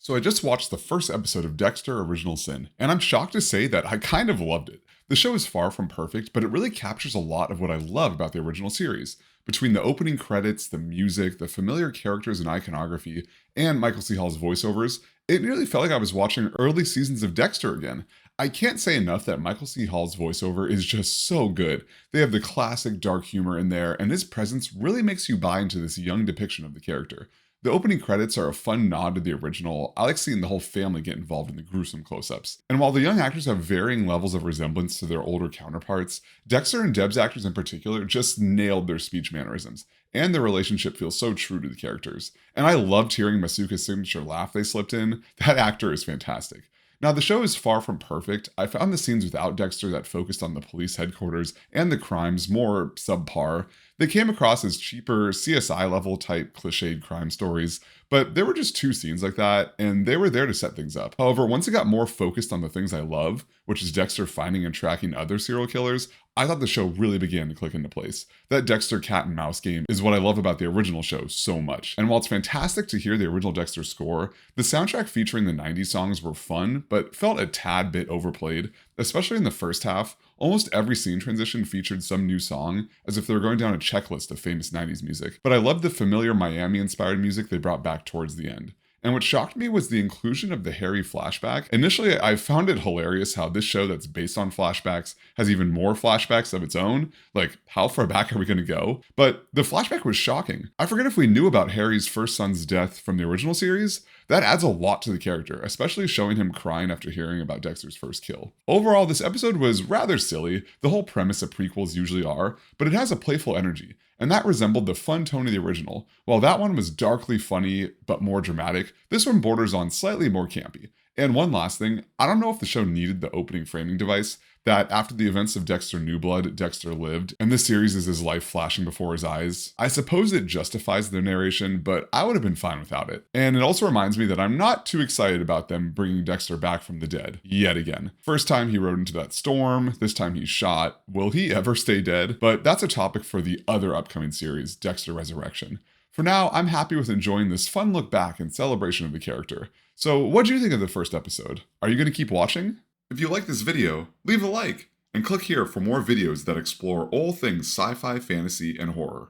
So I just watched the first episode of Dexter Original Sin, and I'm shocked to say that I kind of loved it. The show is far from perfect, but it really captures a lot of what I love about the original series. Between the opening credits, the music, the familiar characters and iconography, and Michael C. Hall's voiceovers, it really felt like I was watching early seasons of Dexter again. I can't say enough that Michael C. Hall's voiceover is just so good. They have the classic dark humor in there, and his presence really makes you buy into this young depiction of the character. The opening credits are a fun nod to the original. I like seeing the whole family get involved in the gruesome close ups. And while the young actors have varying levels of resemblance to their older counterparts, Dexter and Deb's actors in particular just nailed their speech mannerisms. And their relationship feels so true to the characters. And I loved hearing Masuka's signature laugh they slipped in. That actor is fantastic. Now, the show is far from perfect. I found the scenes without Dexter that focused on the police headquarters and the crimes more subpar. They came across as cheaper, CSI level type cliched crime stories, but there were just two scenes like that, and they were there to set things up. However, once it got more focused on the things I love, which is Dexter finding and tracking other serial killers, I thought the show really began to click into place. That Dexter cat and mouse game is what I love about the original show so much. And while it's fantastic to hear the original Dexter score, the soundtrack featuring the 90s songs were fun, but felt a tad bit overplayed, especially in the first half. Almost every scene transition featured some new song, as if they were going down a checklist of famous 90s music. But I loved the familiar Miami-inspired music they brought back towards the end. And what shocked me was the inclusion of the Harry flashback. Initially, I found it hilarious how this show that's based on flashbacks has even more flashbacks of its own. Like, how far back are we going to go? But the flashback was shocking. I forget if we knew about Harry's first son's death from the original series. That adds a lot to the character, especially showing him crying after hearing about Dexter's first kill. Overall, this episode was rather silly, the whole premise of prequels usually are, but it has a playful energy, and that resembled the fun tone of the original. While that one was darkly funny, but more dramatic, this one borders on slightly more campy. And one last thing, I don't know if the show needed the opening framing device, that after the events of Dexter New Blood, Dexter lived, and this series is his life flashing before his eyes. I suppose it justifies their narration, but I would have been fine without it. And it also reminds me that I'm not too excited about them bringing Dexter back from the dead, yet again. First time he rode into that storm, this time he's shot. Will he ever stay dead? But that's a topic for the other upcoming series, Dexter Resurrection. For now, I'm happy with enjoying this fun look back and celebration of the character. So what do you think of the first episode? Are you going to keep watching? If you like this video, leave a like, and click here for more videos that explore all things sci-fi, fantasy, and horror.